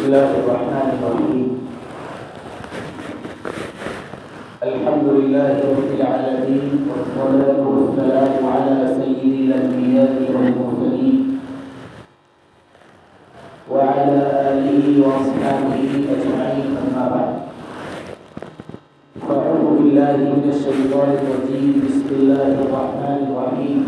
الله الرحمن الرحيم. الحمد لله رب العالمين، والصلاة والسلام على سيد الأنبياء والمرسلين وعلى آله وأصحابه أجمعين، أما بعد. فأعوذ بالله من الشيطان الرجيم. بسم الله الرحمن الرحيم.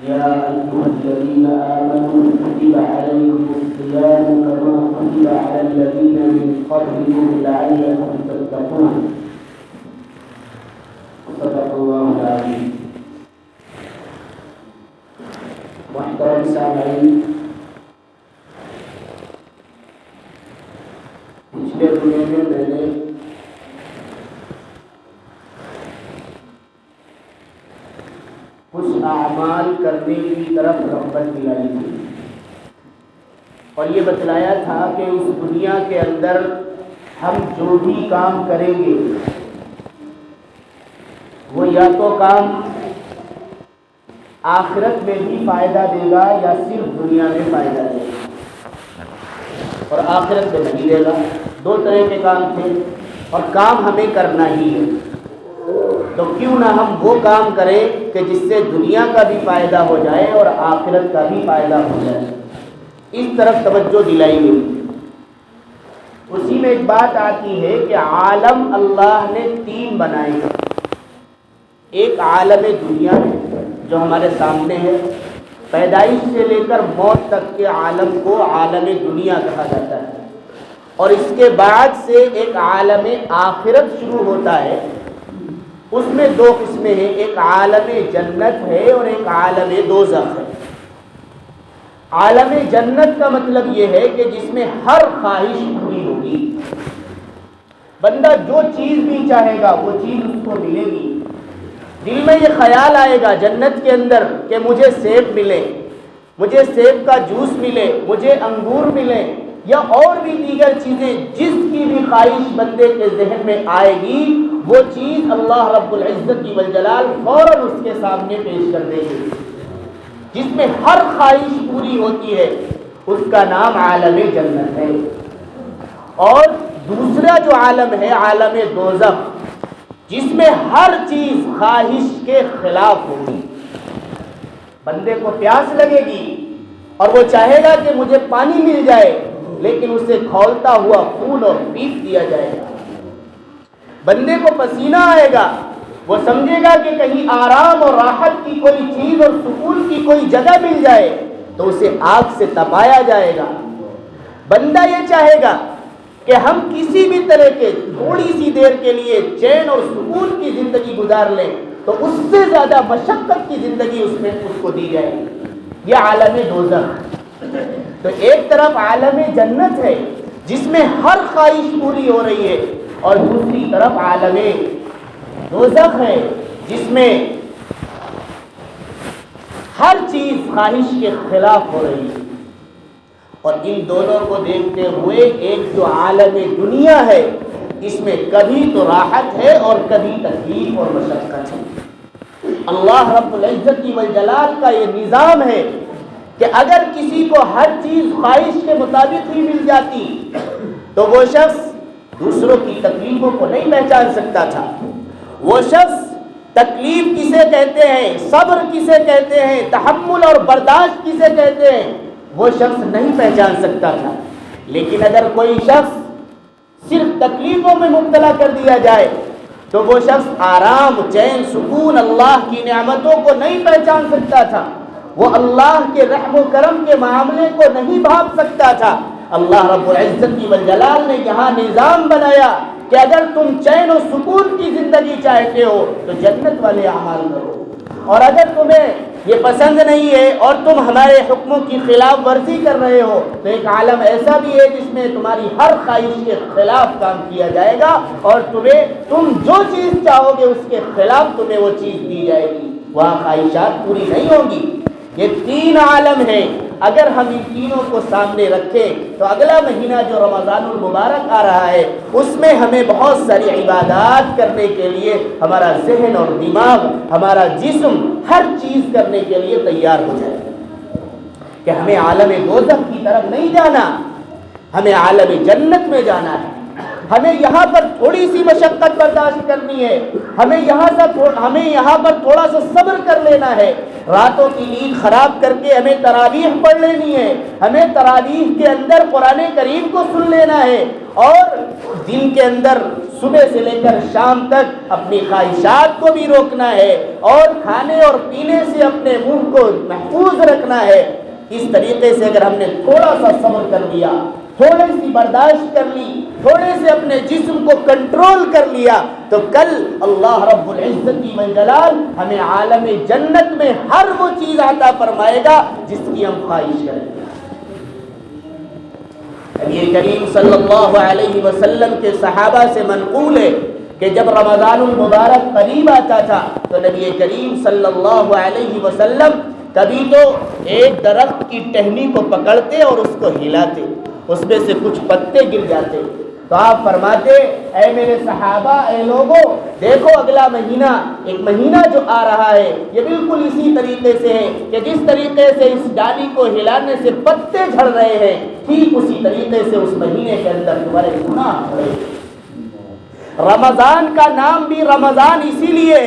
يا أيها الذين آمنوا كتب عليكم الصيام كما كتب على الذين من قبلكم لعلكم تتقون. صدق الله العظيم. محترم سامعین، پچھلے دنوں میں میں نے کچھ اعمال کرنے کی طرف رغبت دلائی تھی اور یہ بتلایا تھا کہ اس دنیا کے اندر ہم جو بھی کام کریں گے وہ یا تو کام آخرت میں بھی فائدہ دے گا یا صرف دنیا میں فائدہ دے گا، اور آخرت میں نہیں دے گا۔ دو طرح کے کام تھے اور کام ہمیں کرنا ہی ہے، تو کیوں نہ ہم وہ کام کریں کہ جس سے دنیا کا بھی فائدہ ہو جائے اور آخرت کا بھی فائدہ ہو جائے۔ اس طرف توجہ دلائی گئی۔ اسی میں ایک بات آتی ہے کہ عالم اللہ نے تین بنائے ہیں۔ ایک عالم دنیا ہے جو ہمارے سامنے ہے، پیدائش سے لے کر موت تک کے عالم کو عالم دنیا کہا جاتا ہے، اور اس کے بعد سے ایک عالم آخرت شروع ہوتا ہے۔ اس میں دو قسمیں ہیں، ایک عالم جنت ہے اور ایک عالم دوزخ ہے۔ عالم جنت کا مطلب یہ ہے کہ جس میں ہر خواہش پوری ہوگی، بندہ جو چیز بھی چاہے گا وہ چیز اس کو ملے گی۔ دل میں یہ خیال آئے گا جنت کے اندر کہ مجھے سیب ملے، مجھے سیب کا جوس ملے، مجھے انگور ملے، یا اور بھی دیگر چیزیں، جس کی بھی خواہش بندے کے ذہن میں آئے گی وہ چیز اللہ رب العزت کی والجلال فوراً اس کے سامنے پیش کر دے گی۔ جس میں ہر خواہش پوری ہوتی ہے اس کا نام عالم جنت ہے۔ اور دوسرا جو عالم ہے عالم دوزخ، جس میں ہر چیز خواہش کے خلاف ہوگی۔ بندے کو پیاس لگے گی اور وہ چاہے گا کہ مجھے پانی مل جائے، لیکن اسے کھولتا ہوا خون اور پیپ دیا جائے گا۔ بندے کو پسینہ آئے گا، وہ سمجھے گا کہ کہیں آرام اور راحت کی کوئی چیز اور سکون کی کوئی جگہ مل جائے، تو اسے آگ سے تپایا جائے گا۔ بندہ یہ چاہے گا کہ ہم کسی بھی طرح کے تھوڑی سی دیر کے لیے چین اور سکون کی زندگی گزار لیں، تو اس سے زیادہ مشقت کی زندگی اس کو دی جائے گی۔ یہ عالم دوزخ۔ تو ایک طرف عالم جنت ہے جس میں ہر خواہش پوری ہو رہی ہے، اور دوسری طرف عالم دوزخ ہے جس میں ہر چیز خواہش کے خلاف ہو رہی ہے۔ اور ان دونوں کو دیکھتے ہوئے ایک جو عالم دنیا ہے اس میں کبھی تو راحت ہے اور کبھی تکلیف اور مشقت ہے۔ اللہ رب العزت کی والجلال کا یہ نظام ہے کہ اگر کسی کو ہر چیز خواہش کے مطابق ہی مل جاتی تو وہ شخص دوسروں کی تکلیفوں کو نہیں پہچان سکتا تھا۔ وہ شخص تکلیف کسے کہتے ہیں، صبر کسے کہتے ہیں، تحمل اور برداشت کسے کہتے ہیں، وہ شخص نہیں پہچان سکتا تھا۔ لیکن اگر کوئی شخص صرف تکلیفوں میں مبتلا کر دیا جائے تو وہ شخص آرام، چین، سکون، اللہ کی نعمتوں کو نہیں پہچان سکتا تھا۔ وہ اللہ کے رحم و کرم کے معاملے کو نہیں بھاپ سکتا تھا۔ اللہ رب العزت کی والجلال نے یہاں نظام بنایا کہ اگر تم چین و سکون کی زندگی چاہتے ہو تو جنت والے اعمال کرو، اور اگر تمہیں یہ پسند نہیں ہے اور تم ہمارے حکموں کی خلاف ورزی کر رہے ہو تو ایک عالم ایسا بھی ہے جس میں تمہاری ہر خواہش کے خلاف کام کیا جائے گا، اور تم جو چیز چاہو گے اس کے خلاف تمہیں وہ چیز دی جائے گی، وہاں خواہشات پوری نہیں ہوں گی۔ یہ تین عالم ہیں۔ اگر ہم ان تینوں کو سامنے رکھیں تو اگلا مہینہ جو رمضان المبارک آ رہا ہے اس میں ہمیں بہت ساری عبادات کرنے کے لیے ہمارا ذہن اور دماغ، ہمارا جسم ہر چیز کرنے کے لیے تیار ہو جائے کہ ہمیں عالم دوزخ کی طرف نہیں جانا، ہمیں عالم جنت میں جانا ہے. ہمیں یہاں پر تھوڑی سی مشقت برداشت کرنی ہے. ہمیں یہاں پر تھوڑا سا صبر کر لینا ہے. راتوں کی نیند خراب کر کے ہمیں تراویح پڑھ لینی ہے. ہمیں تراویح کے اندر قرآن کریم کو سن لینا ہے. اور دن کے اندر صبح سے لے کر شام تک اپنی خواہشات کو بھی روکنا ہے. اور کھانے اور پینے سے اپنے منہ کو محفوظ رکھنا ہے. اس طریقے سے اگر ہم نے تھوڑا سا صبر کر لیا، تھوڑی سی برداشت کر لی، تھوڑے سے اپنے جسم کو کنٹرول کر لیا، تو کل اللہ رب العزت والجلال ہمیں عالم جنت میں ہر وہ چیز عطا فرمائے گا جس کی ہم خواہش کریں گے. نبی کریم صلی اللہ علیہ وسلم کے صحابہ سے منقول ہے کہ جب رمضان المبارک قریب آتا تھا تو نبی کریم صلی اللہ علیہ وسلم کبھی تو ایک درخت کی ٹہنی کو پکڑتے اور اس کو ہلاتے، اس میں سے کچھ پتے گر جاتے تو آپ فرماتے، اے میرے صحابہ، اے لوگوں، دیکھو اگلا مہینہ، ایک مہینہ جو آ رہا ہے یہ بالکل اسی طریقے سے ہے کہ جس طریقے سے اس ڈالی کو ہلانے سے پتے جھڑ رہے ہیں، ٹھیک اسی طریقے سے اس مہینے کے اندر تمہارے گناہ ہو رہے ہیں. رمضان کا نام بھی رمضان اسی لیے،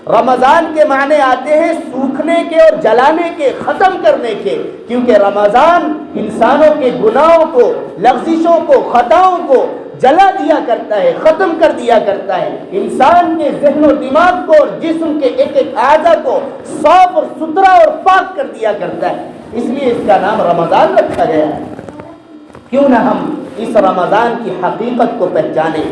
رمضان کے معنی آتے ہیں سوکھنے کے اور جلانے کے، ختم کرنے کے، کیونکہ رمضان انسانوں کے گناہوں کو، لغزشوں کو، خطاؤں کو جلا دیا کرتا ہے، ختم کر دیا کرتا ہے. انسان کے ذہن و دماغ کو اور جسم کے ایک ایک اعضاء کو صاف اور ستھرا اور پاک کر دیا کرتا ہے. اس لیے اس کا نام رمضان رکھا گیا ہے. کیوں نہ ہم اس رمضان کی حقیقت کو پہچانیں،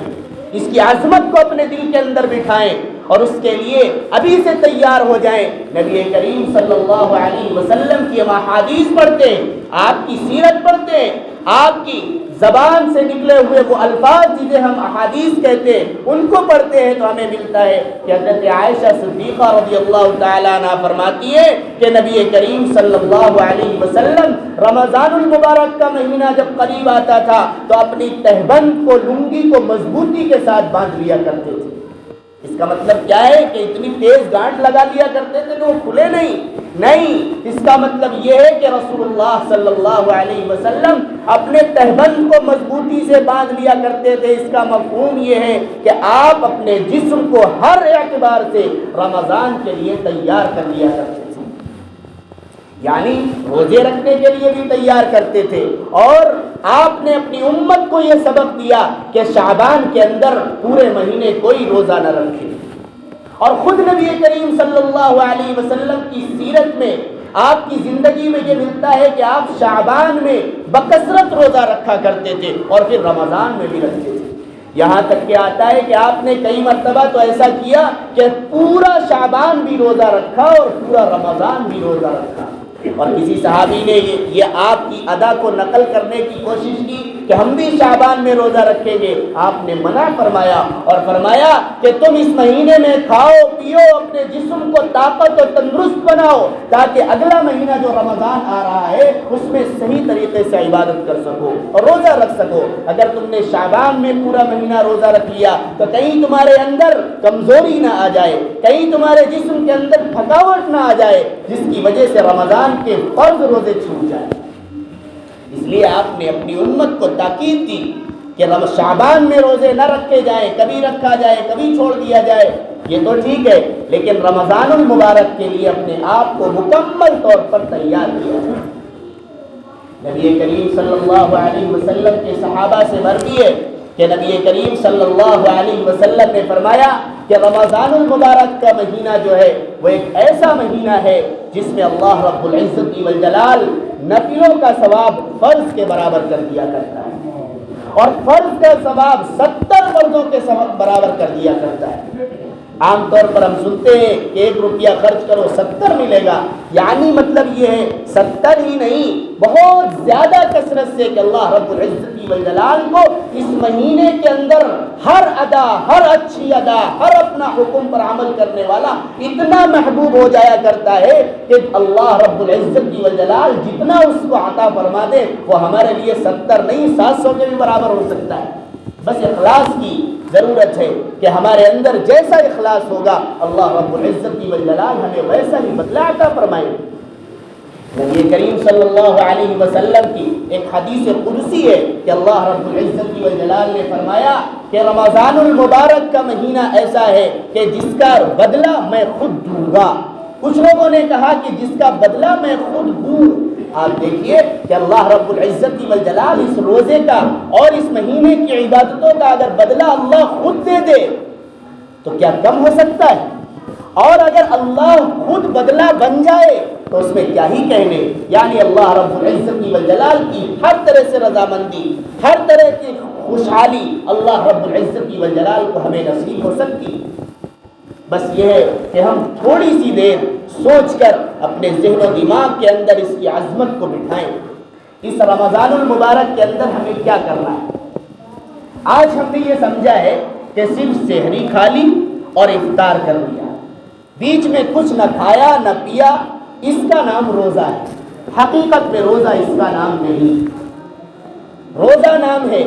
اس کی عظمت کو اپنے دل کے اندر بٹھائیں اور اس کے لیے ابھی سے تیار ہو جائیں. نبی کریم صلی اللہ علیہ وسلم کی ہم احادیث پڑھتے ہیں، آپ کی سیرت پڑھتے ہیں، آپ کی زبان سے نکلے ہوئے وہ الفاظ جسے ہم احادیث کہتے ہیں ان کو پڑھتے ہیں تو ہمیں ملتا ہے کہ حضرت عائشہ صدیقہ رضی اللہ تعالیٰ عنہ فرماتی ہے کہ نبی کریم صلی اللہ علیہ وسلم رمضان المبارک کا مہینہ جب قریب آتا تھا تو اپنی تہبند کو، لنگی کو مضبوطی کے ساتھ باندھ لیا کرتے تھے. اس کا مطلب کیا ہے کہ اتنی تیز گانٹ لگا لیا کرتے تھے کہ وہ کھلے نہیں. اس کا مطلب یہ ہے کہ رسول اللہ صلی اللہ علیہ وسلم اپنے تہبند کو مضبوطی سے باندھ لیا کرتے تھے. اس کا مفہوم یہ ہے کہ آپ اپنے جسم کو ہر اعتبار سے رمضان کے لیے تیار کر لیا کرتے تھے، یعنی روزے رکھنے کے لیے بھی تیار کرتے تھے. اور آپ نے اپنی امت کو یہ سبق دیا کہ شعبان کے اندر پورے مہینے کوئی روزہ نہ رکھے. اور خود نبی کریم صلی اللہ علیہ وسلم کی سیرت میں، آپ کی زندگی میں یہ ملتا ہے کہ آپ شعبان میں بکثرت روزہ رکھا کرتے تھے اور پھر رمضان میں بھی رکھتے تھے. یہاں تک کہ آتا ہے کہ آپ نے کئی مرتبہ تو ایسا کیا کہ پورا شعبان بھی روزہ رکھا اور پورا رمضان بھی روزہ رکھا. اور کسی صحابی نے یہ آپ کی ادا کو نقل کرنے کی کوشش کی کہ ہم بھی شعبان میں روزہ رکھیں گے. آپ نے منع فرمایا اور فرمایا کہ تم اس مہینے میں کھاؤ پیو، اپنے جسم کو طاقت اور تندرست بناؤ تاکہ اگلا مہینہ جو رمضان آ رہا ہے اس میں صحیح طریقے سے عبادت کر سکو اور روزہ رکھ سکو. اگر تم نے شعبان میں پورا مہینہ روزہ رکھ لیا تو کہیں تمہارے اندر کمزوری نہ آ جائے، کہیں تمہارے جسم کے اندر تھکاوٹ نہ آ جائے جس کی وجہ سے رمضان کے فرض روزے چھوٹ جائیں. اس لیے آپ نے اپنی امت کو تاکید دی کہ شعبان میں روزے نہ رکھے جائیں، کبھی رکھا جائے کبھی چھوڑ دیا جائے، یہ تو ٹھیک ہے، لیکن رمضان المبارک کے لیے اپنے آپ کو مکمل طور پر تیار کیا. نبی کریم صلی اللہ علیہ وسلم کے صحابہ سے مروی ہے کہ نبی کریم صلی اللہ علیہ وسلم نے فرمایا کہ رمضان المبارک کا مہینہ جو ہے وہ ایک ایسا مہینہ ہے جس میں اللہ رب العزت والجلال نفلوں کا ثواب فرض کے برابر کر دیا کرتا ہے اور فرض کا ثواب 70 فرضوں کے برابر کر دیا کرتا ہے. عام طور پر ہم سنتے ہیں کہ 1 روپیہ خرچ کرو 70 ملے گا، یعنی مطلب یہ ہے 70 ہی نہیں، بہت زیادہ کثرت سے کہ اللہ رب العزت والجلال کو اس مہینے کے اندر ہر ادا، ہر اچھی ادا، ہر اپنا حکم پر عمل کرنے والا اتنا محبوب ہو جایا کرتا ہے کہ اللہ رب العزت والجلال جتنا اس کو عطا فرما دے وہ ہمارے لیے 70 نہیں 700 کے بھی برابر ہو سکتا ہے. بس اخلاص کی ضرورت ہے کہ ہمارے اندر جیسا اخلاص ہوگا اللہ رب العزت والجلال ہمیں ویسا ہی بدلہ عطا فرمائے. نبی کریم صلی اللہ علیہ وسلم کی ایک حدیث قدسی ہے کہ اللہ رب العزت والجلال نے فرمایا کہ رمضان المبارک کا مہینہ ایسا ہے کہ جس کا بدلہ میں خود دوں گا۔ کچھ لوگوں نے کہا کہ جس کا بدلہ میں خود دوں۔ آپ دیکھیے کہ اللہ رب العزت والجلال اس روزے کا اور اس مہینے کی عبادتوں کا اگر بدلہ اللہ خود دے دے تو کیا کم ہو سکتا ہے؟ اور اگر اللہ خود بدلہ بن جائے تو اس میں کیا ہی کہنے۔ یعنی اللہ رب العزت والجلال کی ہر طرح سے رضامندی، ہر طرح کی خوشحالی اللہ رب العزت والجلال کو ہمیں نصیب ہو سکتی۔ بس یہ ہے کہ ہم تھوڑی سی دیر سوچ کر اپنے ذہن و دماغ کے اندر اس کی عظمت کو بٹھائیں۔ اس رمضان المبارک کے اندر ہمیں کیا کرنا ہے؟ آج ہم نے یہ سمجھا ہے کہ صرف سحری کھا لی اور افطار کر لیا، بیچ میں کچھ نہ کھایا نہ پیا، اس کا نام روزہ ہے۔ حقیقت میں روزہ اس کا نام نہیں۔ روزہ نام ہے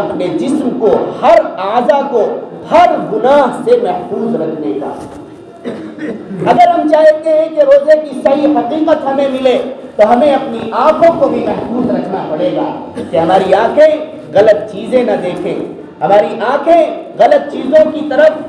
اپنے جسم کو، ہر اعضاء کو ہر گناہ سے محفوظ رکھنے کا۔ اگر ہم چاہتے ہیں کہ روزے کی صحیح حقیقت ہمیں ملے تو ہمیں اپنی آنکھوں کو بھی محفوظ رکھنا پڑے گا کہ ہماری آنکھیں غلط چیزیں نہ دیکھیں، ہماری آنکھیں غلط چیزوں کی طرف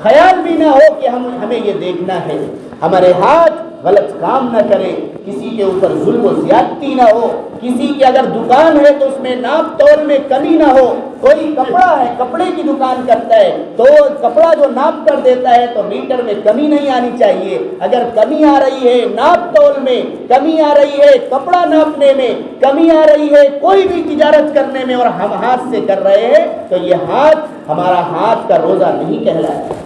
خیال بھی نہ ہو کہ ہمیں یہ دیکھنا ہے، ہمارے ہاتھ غلط کام نہ کریں، کسی کے اوپر ظلم و زیادتی نہ ہو، کسی کی اگر دکان ہے تو اس میں ناپ تول میں کمی نہ ہو۔ کوئی کپڑا ہے، کپڑے کی دکان کرتا ہے تو کپڑا جو ناپ کر دیتا ہے تو میٹر میں کمی نہیں آنی چاہیے۔ اگر کمی آ رہی ہے ناپ تول میں، کمی آ رہی ہے کپڑا ناپنے میں، کمی آ رہی ہے کوئی بھی تجارت کرنے میں اور ہم ہاتھ سے کر رہے ہیں تو یہ ہاتھ ہمارا ہاتھ کا روزہ نہیں کہلاتا۔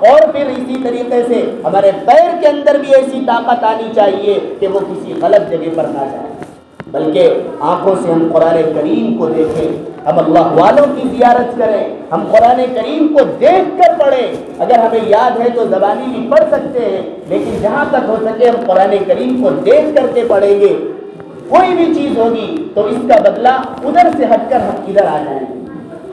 اور پھر اسی طریقے سے ہمارے پیر کے اندر بھی ایسی طاقت آنی چاہیے کہ وہ کسی غلط جگہ پر نہ جائے، بلکہ آنکھوں سے ہم قرآن کریم کو دیکھیں، ہم اللہ والوں کی زیارت کریں، ہم قرآن کریم کو دیکھ کر پڑھیں۔ اگر ہمیں یاد ہے تو زبانی بھی پڑھ سکتے ہیں، لیکن جہاں تک ہو سکے ہم قرآن کریم کو دیکھ کر کے پڑھیں گے۔ کوئی بھی چیز ہوگی تو اس کا بدلہ ادھر سے ہٹ کر ہم ادھر آ جائیں گے۔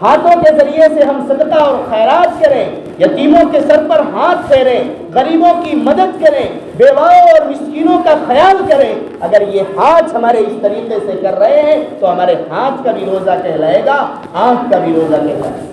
ہاتھوں کے ذریعے سے ہم صدقہ اور خیرات کریں، یتیموں کے سر پر ہاتھ پھیریں، غریبوں کی مدد کریں، بیواؤں اور مسکینوں کا خیال کریں۔ اگر یہ ہاتھ ہمارے اس طریقے سے کر رہے ہیں تو ہمارے ہاتھ کا بھی روزہ کہلائے گا، آنکھ کا بھی روزہ کہلائے گا۔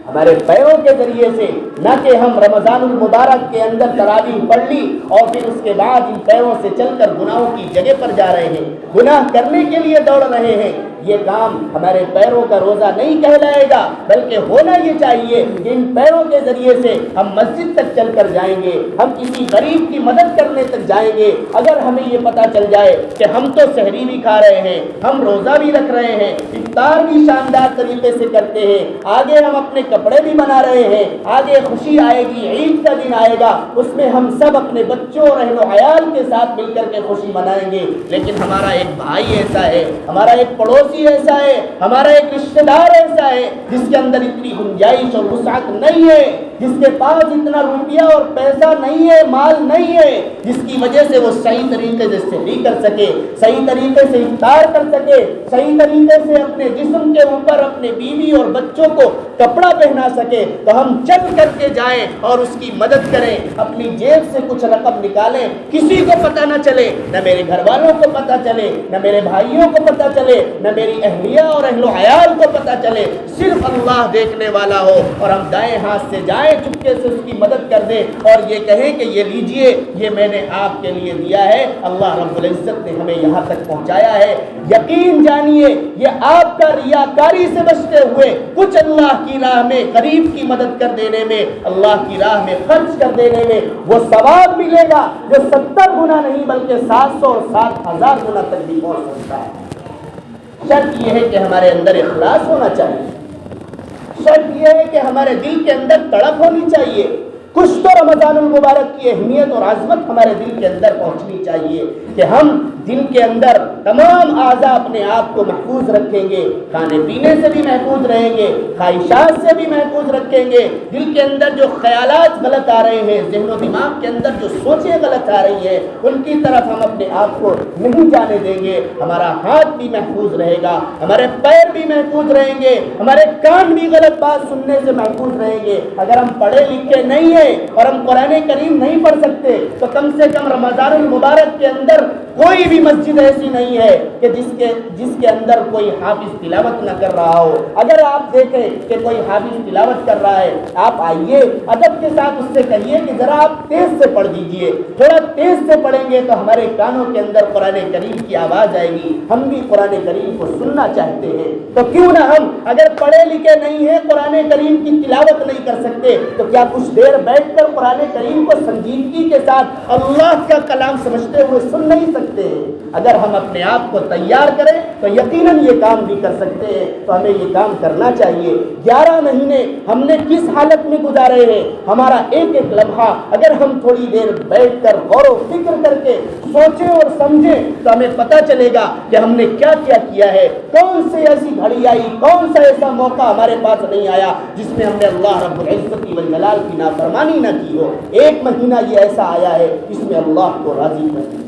ہمارے پیروں کے ذریعے سے نہ کہ ہم رمضان المبارک کے اندر تراویح پڑھ لی اور پھر اس کے بعد ان پیروں سے چل کر گناہوں کی جگہ پر جا رہے ہیں، گناہ کرنے کے لیے دوڑ رہے ہیں، یہ کام ہمارے پیروں کا روزہ نہیں کہلائے گا، بلکہ ہونا یہ چاہیے کہ ان پیروں کے ذریعے سے ہم مسجد تک چل کر جائیں گے، ہم کسی غریب کی مدد کرنے تک جائیں گے۔ اگر ہمیں یہ پتہ چل جائے کہ ہم تو سحری بھی کھا رہے ہیں، ہم روزہ بھی رکھ رہے ہیں، افطار بھی شاندار طریقے سے کرتے ہیں، آگے ہم اپنے کپڑے بھی بنا رہے ہیں، آگے خوشی آئے گی، عید کا دن آئے گا، اس میں ہم سب اپنے بچوں اور اہل و عیال کے ساتھ مل کر کے خوشی منائیں گے، لیکن ہمارا ایک بھائی ایسا ہے، ہمارا ایک پڑوسی ایسا ہے، ہمارا ایک رشتہ دار ایسا ہے جس کے اندر اتنی گنجائش اور وسعت نہیں ہے، جس کے پاس اتنا روپیہ اور پیسہ نہیں ہے، مال نہیں ہے، جس کی وجہ سے وہ صحیح طریقے سے سحری کر سکے، صحیح طریقے سے افطار کر سکے، صحیح طریقے سے اپنے جسم کے اوپر اپنے بیوی اور بچوں کو کپڑا پہنا سکے، تو ہم چل کر کے جائیں اور اس کی مدد کریں، اپنی جیب سے کچھ رقم نکالیں، کسی کو پتہ نہ چلے، نہ میرے گھر والوں کو پتہ چلے، نہ میرے بھائیوں کو پتہ چلے، نہ میری اہلیہ اور اہل و عیال کو پتہ چلے، صرف اللہ دیکھنے والا ہو، اور ہم دائیں ہاتھ سے جائیں چپکے سے اس کی مدد کر دیں اور یہ کہیں کہ یہ لیجئے، یہ میں نے آپ کے لیے دیا ہے، اللہ رب العزت نے ہمیں یہاں تک پہنچایا ہے۔ یقین جانیے یہ آپ کا ریاکاری سے بچتے ہوئے کچھ اللہ کی راہ میں غریب کی مدد کر دینے میں، اللہ کی راہ میں خرچ کر دینے میں وہ ثواب ملے گا جو 70 گنا نہیں بلکہ 700 اور 7,000 گنا تک بھی پہنچ سکتا ہے۔ شرط یہ ہے کہ ہمارے اندر اخلاص ہونا چاہیے، شرط یہ ہے کہ ہمارے دل کے اندر تڑپ ہونی چاہیے، کچھ تو رمضان المبارک کی اہمیت اور عظمت ہمارے دل کے اندر پہنچنی چاہیے کہ ہم دل کے اندر تمام اعضاء اپنے آپ کو محفوظ رکھیں گے، کھانے پینے سے بھی محفوظ رہیں گے، خواہشات سے بھی محفوظ رکھیں گے، دل کے اندر جو خیالات غلط آ رہے ہیں، ذہن و دماغ کے اندر جو سوچیں غلط آ رہی ہیں ان کی طرف ہم اپنے آپ کو نہیں جانے دیں گے، ہمارا ہاتھ بھی محفوظ رہے گا، ہمارے پیر بھی محفوظ رہیں گے، ہمارے کان بھی غلط بات سننے سے محفوظ رہیں گے۔ اگر ہم پڑھے لکھے نہیں ہیں ہے اور ہم قرآن کریم نہیں پڑھ سکتے تو کم سے کم رمضان المبارک کے اندر کوئی بھی مسجد ایسی نہیں ہے کہ جس کے اندر کوئی حافظ تلاوت نہ کر رہا ہو۔ اگر آپ دیکھیں کہ کوئی حافظ تلاوت کر رہا ہے، آپ آئیے ادب کے ساتھ اس سے کہیے کہ ذرا آپ تیز سے پڑھ دیجئے، تھوڑا تیز سے پڑھیں گے تو ہمارے کانوں کے اندر قرآن کریم کی آواز آئے گی، ہم بھی قرآن کریم کو سننا چاہتے ہیں۔ تو کیوں نہ ہم اگر پڑھے لکھے نہیں ہیں، قرآن کریم کی تلاوت نہیں کر سکتے، تو کیا کچھ دیر بیٹھ کر قرآن کریم کو سنجیدگی کے ساتھ اللہ کا کلام سمجھتے ہوئے سن نہیں سکتے ہیں؟ اگر ہم اپنے آپ کو تیار کریں تو یقیناً یہ کام بھی کر سکتے ہیں۔ تو ہمیں یہ کام کرنا چاہیے۔ 11 مہینے ہم نے کس حالت میں گزارے ہیں، ہمارا ایک ایک لمحہ اگر ہم تھوڑی دیر بیٹھ کر غور و فکر کر کے سوچیں اور سمجھیں تو ہمیں پتہ چلے گا کہ ہم نے کیا کیا ہے، کون سی ایسی گھڑی آئی، کون سا ایسا موقع ہمارے پاس نہیں آیا جس میں ہم نے اللہ رب العزت والجلال کی نافرمانی نہ کی ہو۔ ایک مہینہ یہ ایسا آیا ہے جس میں اللہ کو راضی کرنا۔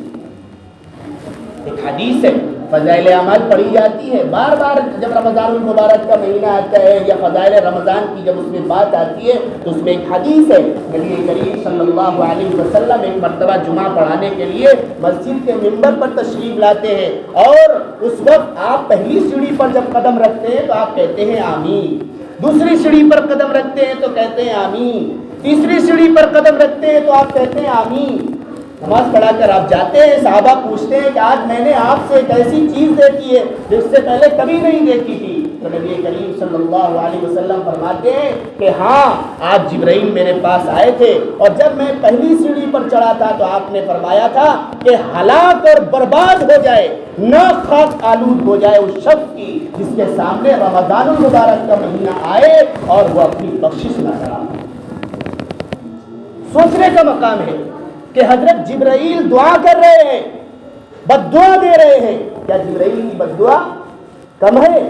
ایک حدیث ہے، فضائل اعمال پڑھی جاتی ہے بار بار جب رمضان المبارک کا مہینہ آتا ہے یا فضائل رمضان کی جب اس میں بات آتی ہے تو اس میں ایک حدیث ہے، نبی کریم صلی اللہ علیہ وسلم ایک مرتبہ جمعہ پڑھانے کے لیے مسجد کے منبر پر تشریف لاتے ہیں اور اس وقت آپ پہلی سیڑھی پر جب قدم رکھتے ہیں تو آپ کہتے ہیں آمین، دوسری سیڑھی پر قدم رکھتے ہیں تو کہتے ہیں آمین، تیسری سیڑھی پر قدم رکھتے ہیں تو آپ کہتے ہیں آمین۔ نماز پڑھا کر آپ جاتے ہیں، صحابہ پوچھتے ہیں کہ آج میں نے آپ سے ایک ایسی چیز دیکھی ہے جو اس سے پہلے کبھی نہیں دیکھی تھی۔ تو نبی کریم صلی اللہ علیہ وسلم فرماتے ہیں کہ ہاں، آج جبرائیل میرے پاس آئے تھے اور جب میں پہلی سیڑھی پر چڑھا تھا تو آپ نے فرمایا تھا کہ ہلاک اور برباد ہو جائے، نہ خاک آلود ہو جائے اس شخص کی جس کے سامنے رمضان المبارک کا مہینہ آئے اور وہ اپنی بخشش نہ کرا۔ سوچنے کا مقام ہے کہ حضرت جبرائیل دعا کر رہے ہیں، بد دعا دے رہے ہیں، کیا جبرائیل کی بد دعا کم ہے؟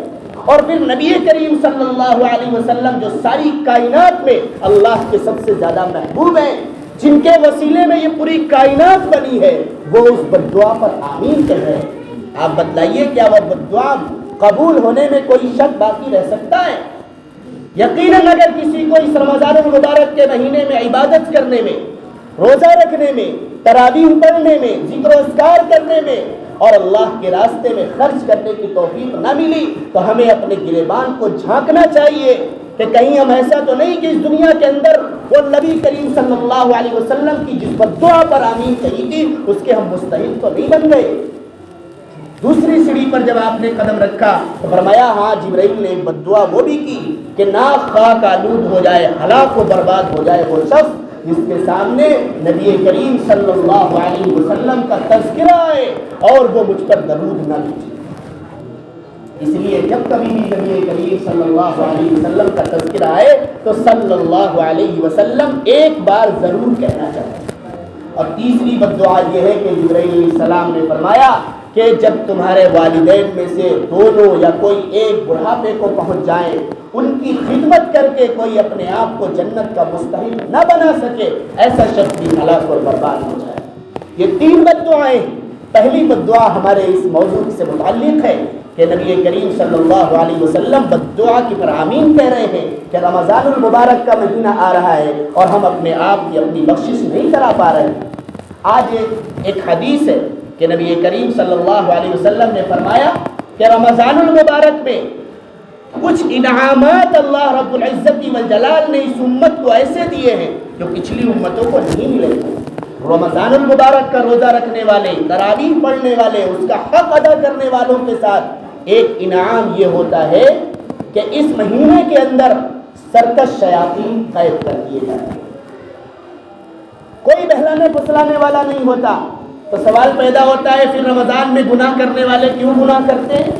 اور پھر نبی کریم صلی اللہ علیہ وسلم جو ساری کائنات میں اللہ کے سب سے زیادہ محبوب ہیں، جن کے وسیلے میں یہ پوری کائنات بنی ہے، وہ اس بد دعا پر آمین کہہ رہے ہیں۔ آپ بتلائیے کیا وہ بد دعا قبول ہونے میں کوئی شک باقی رہ سکتا ہے؟ یقیناً اگر کسی کو اس رمضان المبارک کے مہینے میں عبادت کرنے میں، روزہ رکھنے میں، تراویح پڑھنے میں، ذکر و اذکار کرنے میں اور اللہ کے راستے میں خرچ کرنے کی توفیق نہ ملی تو ہمیں اپنے گریبان کو جھانکنا چاہیے کہ کہیں ہم ایسا تو نہیں کہ اس دنیا کے اندر وہ نبی کریم صلی اللہ علیہ وسلم کی جس بد دعا پر آمین کہی تھی اس کے ہم مستحق تو نہیں بن گئے۔ دوسری سیڑھی پر جب آپ نے قدم رکھا تو فرمایا ہاں، جبرائیل نے ایک بد دعا وہ بھی کی کہ نہ خاک آلود ہو جائے، ہلاک و برباد ہو جائے وہ شخص جس کے سامنے نبی کریم صلی اللہ علیہ وسلم کا تذکرہ ہے اور وہ مجھ پر درود نہ لکھے۔ اس لیے جب کبھی بھی نبی کریم صلی اللہ علیہ وسلم کا تذکرہ آئے تو صلی اللہ علیہ وسلم ایک بار ضرور کہنا چاہیے۔ اور تیسری بد دعا یہ ہے کہ جبرائیل علیہ السلام نے فرمایا کہ جب تمہارے والدین میں سے دونوں یا کوئی ایک بڑھاپے کو پہنچ جائیں، ان کی خدمت کر کے کوئی اپنے آپ کو جنت کا مستحق نہ بنا سکے، ایسا شخص بھی ہلاک اور برباد ہو جائے۔ یہ 3 بد دعائیں۔ پہلی بد دعا ہمارے اس موضوع سے متعلق ہے کہ نبی کریم صلی اللہ علیہ وسلم بد دعا کی پر آمین کہہ رہے ہیں کہ رمضان المبارک کا مہینہ آ رہا ہے اور ہم اپنے آپ کی اپنی بخشش نہیں کرا پا رہے ہیں۔ آج ایک حدیث ہے کہ نبی کریم صلی اللہ علیہ وسلم نے فرمایا کہ رمضان المبارک میں کچھ انعامات اللہ رب العزت والجلال نے اس امت کو ایسے دیے ہیں جو پچھلی امتوں کو نہیں ملے تھے۔ رمضان المبارک کا روزہ رکھنے والے، تراویح پڑھنے والے، اس کا حق ادا کرنے والوں کے ساتھ ایک انعام یہ ہوتا ہے کہ اس مہینے کے اندر سرکش شیاطین قید کر دیے جاتے ہیں۔ کوئی بہلانے پھسلانے والا نہیں ہوتا۔ تو سوال پیدا ہوتا ہے پھر رمضان میں گناہ کرنے والے کیوں گناہ کرتے ہیں؟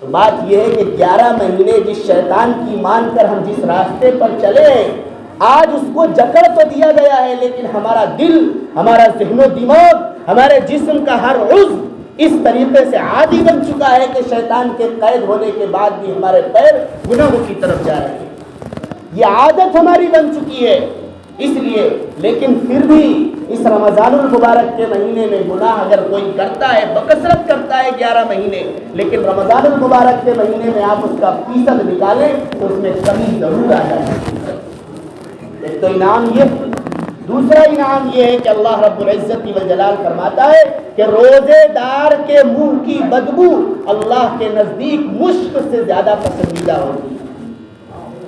تو بات یہ ہے کہ 11 مہینے جس شیطان کی مان کر ہم جس راستے پر چلے ہیں، آج اس کو جکڑ تو دیا گیا ہے لیکن ہمارا دل، ہمارا ذہن و دماغ، ہمارے جسم کا ہر عضو اس طریقے سے عادی بن چکا ہے کہ شیطان کے قید ہونے کے بعد بھی ہمارے پیر گناہوں کی طرف جا رہے ہیں۔ یہ عادت ہماری بن چکی ہے۔ اس لیے لیکن پھر بھی اس رمضان المبارک کے مہینے میں گناہ اگر کوئی کرتا ہے، بکثرت کرتا ہے 11 مہینے، لیکن رمضان المبارک کے مہینے میں آپ اس کا فیصد نکالیں تو اس میں کمی ضرور آ جائے۔ ایک تو انعام یہ، دوسرا انعام یہ ہے کہ اللہ رب العزت والجلال فرماتا ہے کہ روزے دار کے منہ کی بدبو اللہ کے نزدیک مشک سے زیادہ پسندیدہ ہوتی ہے۔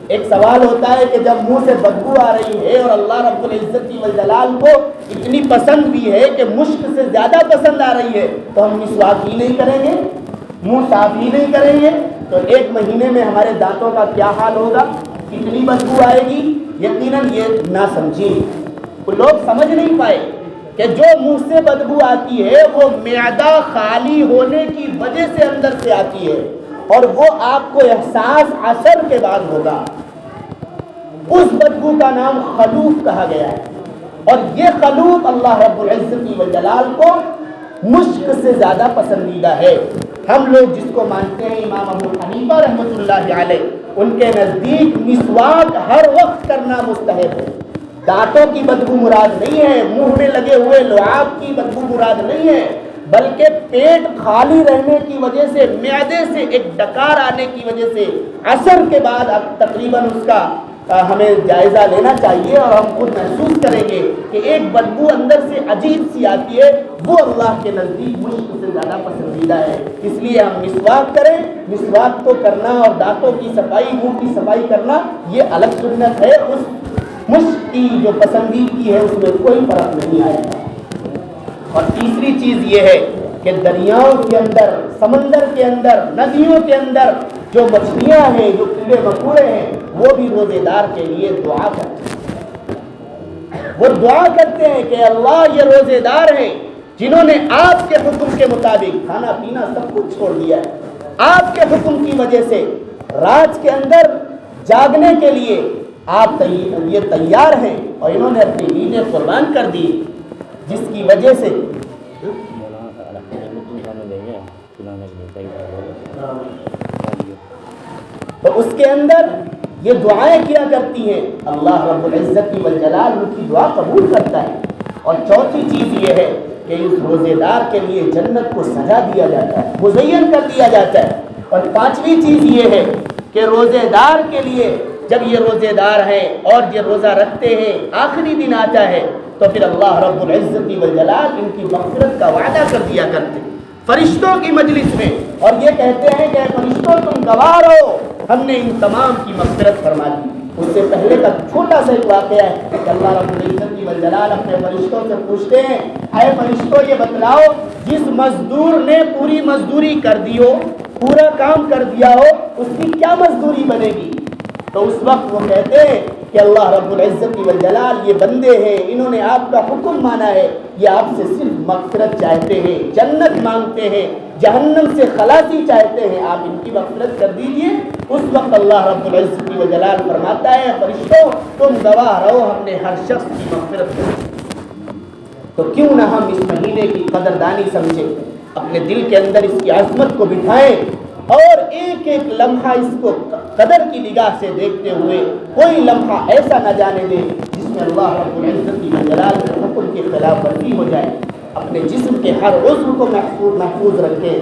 ایک سوال ہوتا ہے کہ جب منہ سے بدبو آ رہی ہے اور اللہ رب العزت والجلال کو اتنی پسند بھی ہے کہ مشک سے زیادہ پسند آ رہی ہے، تو ہم مسواک ہی نہیں کریں گے، منہ صاف ہی نہیں کریں گے، تو ایک مہینے میں ہمارے دانتوں کا کیا حال ہوگا، کتنی بدبو آئے گی؟ یقیناً یہ نہ سمجھی، لوگ سمجھ نہیں پائے کہ جو منہ سے بدبو آتی ہے وہ معدہ خالی ہونے کی وجہ سے اندر سے آتی ہے، اور وہ آپ کو احساس عصر کے بعد ہوگا۔ اس بدبو کا نام خلوف کہا گیا ہے، اور یہ خلوف اللہ رب العزت والجلال کو مشک سے زیادہ پسندیدہ ہے۔ ہم لوگ جس کو مانتے ہیں امام ابو حنیفہ رحمۃ اللہ علیہ، ان کے نزدیک مسواک ہر وقت کرنا مستحب ہے۔ دانتوں کی بدبو مراد نہیں ہے، منہ میں لگے ہوئے لعاب کی بدبو مراد نہیں ہے، بلکہ پیٹ خالی رہنے کی وجہ سے، معدے سے ایک ڈکار آنے کی وجہ سے عصر کے بعد اب تقریباً اس کا ہمیں جائزہ لینا چاہیے، اور ہم خود محسوس کریں گے کہ ایک بدبو اندر سے عجیب سی آتی ہے، وہ اللہ کے نزدیک مشک سے زیادہ پسندیدہ ہے۔ اس لیے ہم مسواک کریں، مسواک تو کرنا اور دانتوں کی صفائی، منہ کی صفائی کرنا یہ الگ سنت ہے، اس مشک کی جو پسندیدگی ہے اس میں کوئی فرق نہیں آئے گا۔ اور تیسری چیز یہ ہے کہ دریاؤں کے اندر، سمندر کے اندر، ندیوں کے اندر جو مچھلیاں ہیں، جو کیڑے مکوڑے ہیں، وہ بھی روزے دار کے لیے دعا کرتے ہیں۔ وہ دعا کرتے ہیں کہ اللہ یہ روزے دار ہیں جنہوں نے آپ کے حکم کے مطابق کھانا پینا سب کچھ چھوڑ دیا ہے، آپ کے حکم کی وجہ سے رات کے اندر جاگنے کے لیے آپ یہ تیار ہیں، اور انہوں نے اپنی نیندیں قربان کر دی، جس کی وجہ سے تو اس کے اندر یہ دعائیں کیا کرتی ہیں، اللہ رب العزت والجلال ان کی دعا قبول کرتا ہے۔ اور چوتھی چیز یہ ہے کہ اس روزے دار کے لیے جنت کو سجا دیا جاتا ہے، مزین کر دیا جاتا ہے۔ اور پانچویں چیز یہ ہے کہ روزے دار کے لیے جب یہ روزے دار ہیں اور یہ روزہ رکھتے ہیں، آخری دن آتا ہے تو پھر اللہ رب العزت والجلال ان کی مغفرت کا وعدہ کر دیا کرتے ہیں فرشتوں کی مجلس میں، اور یہ کہتے ہیں کہ فرشتوں تم گواہ ہو، ہم نے ان تمام کی مغفرت فرما دی۔ اس سے پہلے کا چھوٹا سا ایک واقعہ ہے کہ اللہ رب العزت والجلال اپنے فرشتوں سے پوچھتے ہیں، اے فرشتوں یہ بتلاؤ جس مزدور نے پوری مزدوری کر دی ہو، پورا کام کر دیا ہو، اس کی کیا مزدوری بنے گی؟ تو اس وقت وہ کہتے ہیں کہ اللہ رب العزت والجلال یہ بندے ہیں، انہوں نے آپ کا حکم مانا ہے، یہ آپ سے صرف مغفرت چاہتے ہیں، جنت مانگتے ہیں، جہنم سے خلاصی چاہتے ہیں، آپ ان کی مغفرت کر دیجئے۔ اس وقت اللہ رب العزت والجلال فرماتا ہے فرشتوں تم گواہ رہو، ہم نے ہر شخص کی مغفرت کر دی۔ تو کیوں نہ ہم اس مہینے کی قدردانی سمجھیں، اپنے دل کے اندر اس کی عظمت کو بٹھائیں، اور ایک ایک لمحہ اس کو قدر کی نگاہ سے دیکھتے ہوئے کوئی لمحہ ایسا نہ جانے دیں جس میں اللہ رب العزت والجلال کے حکم کی خلاف ورزی ہو جائے۔ اپنے جسم کے ہر عضو کو محفوظ رکھیں۔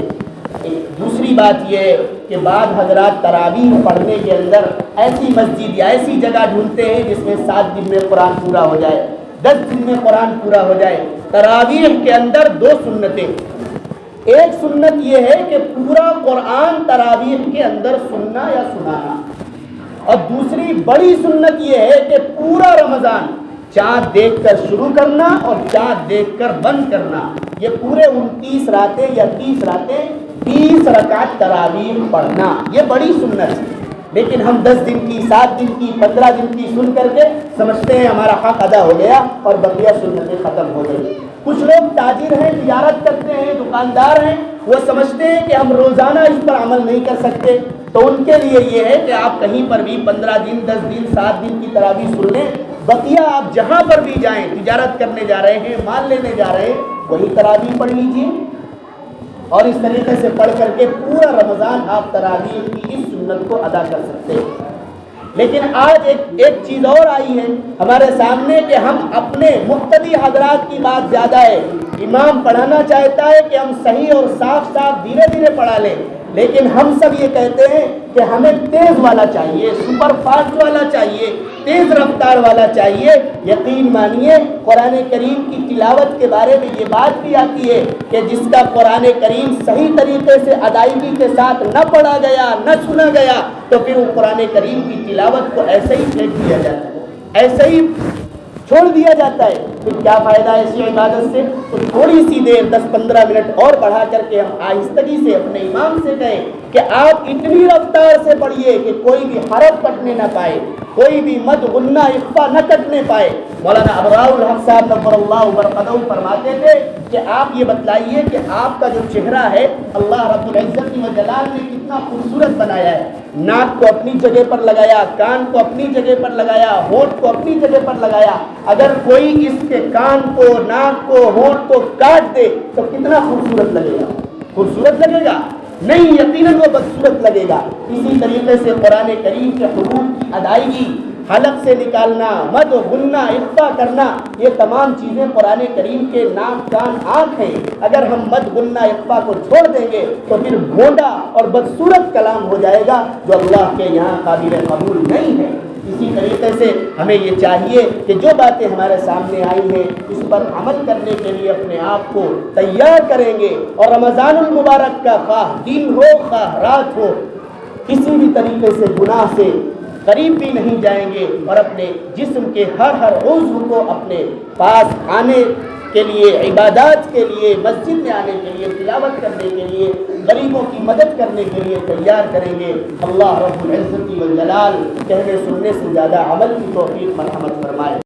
دوسری بات یہ ہے کہ بعض حضرات تراویح پڑھنے کے اندر ایسی مسجد یا ایسی جگہ ڈھونڈتے ہیں جس میں 7 دن میں قرآن پورا ہو جائے، 10 دن میں قرآن پورا ہو جائے۔ تراویح کے اندر 2 سنتیں، ایک سنت یہ ہے کہ پورا قرآن تراویح کے اندر سننا یا سنانا، اور دوسری بڑی سنت یہ ہے کہ پورا رمضان چاند دیکھ کر شروع کرنا اور چاند دیکھ کر بند کرنا، یہ پورے 29 راتیں یا 30 راتیں 20 رکعت تراویح پڑھنا، یہ بڑی سنت ہے۔ لیکن ہم 10 دن کی، 7 دن کی، 15 دن کی سن کر کے سمجھتے ہیں ہمارا حق ادا ہو گیا اور بقیہ سنتیں ختم ہو گئی۔ کچھ لوگ تاجر ہیں، تجارت کرتے ہیں، دکاندار ہیں، وہ سمجھتے ہیں کہ ہم روزانہ اس پر عمل نہیں کر سکتے، تو ان کے لیے یہ ہے کہ آپ کہیں پر بھی 15 دن، 10 دن، 7 دن کی تراویح سن لیں، بقیہ آپ جہاں پر بھی جائیں، تجارت کرنے جا رہے ہیں، مال لینے جا رہے ہیں، وہی تراویح پڑھ لیجیے، اور اس طریقے سے پڑھ کر کے پورا رمضان آپ تراویح کی اس سنت کو ادا کر سکتے ہیں۔ لیکن آج ایک چیز اور آئی ہے ہمارے سامنے کہ ہم اپنے مقتدی حضرات کی بات زیادہ ہے، امام پڑھانا چاہتا ہے کہ ہم صحیح اور صاف دھیرے دھیرے پڑھا لیں، لیکن ہم سب یہ کہتے ہیں کہ ہمیں تیز والا چاہیے، سپر فاسٹ والا چاہیے، تیز رفتار والا چاہیے۔ یقین مانیے قرآن کریم کی تلاوت کے بارے میں یہ بات بھی آتی ہے کہ جس کا قرآن کریم صحیح طریقے سے ادائیگی کے ساتھ نہ پڑھا گیا، نہ سنا گیا، تو پھر وہ قرآن کریم کی تلاوت کو ایسے ہی پھینک دیا جاتا ہے، ایسے ہی چھوڑ دیا جاتا ہے۔ پھر کیا فائدہ ہے ایسی عبادت سے؟ تو تھوڑی سی دیر 10-15 منٹ اور بڑھا کر کے ہم آہستگی سے اپنے امام سے کہیں کہ آپ اتنی رفتار سے پڑھیے کہ کوئی بھی حرف کٹنے نہ پائے، کوئی بھی مد غنہ اخفا نہ کٹنے پائے۔ مولانا ابرار الحق صاحب نور اللہ برقدہ فرماتے تھے کہ آپ یہ بتلائیے کہ آپ کا جو چہرہ ہے اللہ رب العزت و جلال نے کتنا خوبصورت بنایا ہے، ناک کو اپنی جگہ پر لگایا، کان کو اپنی جگہ پر لگایا، ہونٹ کو اپنی جگہ پر لگایا۔ اگر کوئی اس کے کان کو، ناک کو، ہونٹ کو کاٹ دے تو کتنا خوبصورت لگے گا؟ خوبصورت لگے گا؟ نہیں، یقیناً وہ بدصورت لگے گا۔ اسی طریقے سے قرآن کریم کے حروف کی ادائیگی، حلق سے نکالنا، مد غنہ اخفا کرنا، یہ تمام چیزیں قرآن کریم کے ناک، کان، آنکھ ہیں۔ اگر ہم مد غنہ اخفا کو چھوڑ دیں گے تو پھر بھونڈا اور بدصورت کلام ہو جائے گا جو اللہ کے یہاں قابل قبول نہیں ہے۔ اسی طریقے سے ہمیں یہ چاہیے کہ جو باتیں ہمارے سامنے آئی ہیں اس پر عمل کرنے کے لیے اپنے آپ کو تیار کریں گے، اور رمضان المبارک کا خواہ دن ہو خواہ رات ہو کسی بھی طریقے سے گناہ سے قریب بھی نہیں جائیں گے، اور اپنے جسم کے ہر عضو کو اپنے پاس آنے کے لیے، عبادات کے لیے، مسجد میں آنے کے لیے، تلاوت کرنے کے لیے، غریبوں کی مدد کرنے کے لیے تیار کریں گے۔ اللہ رب العزت والجلال کہنے سننے سے زیادہ عمل کی توفیق مرحمت فرمائے۔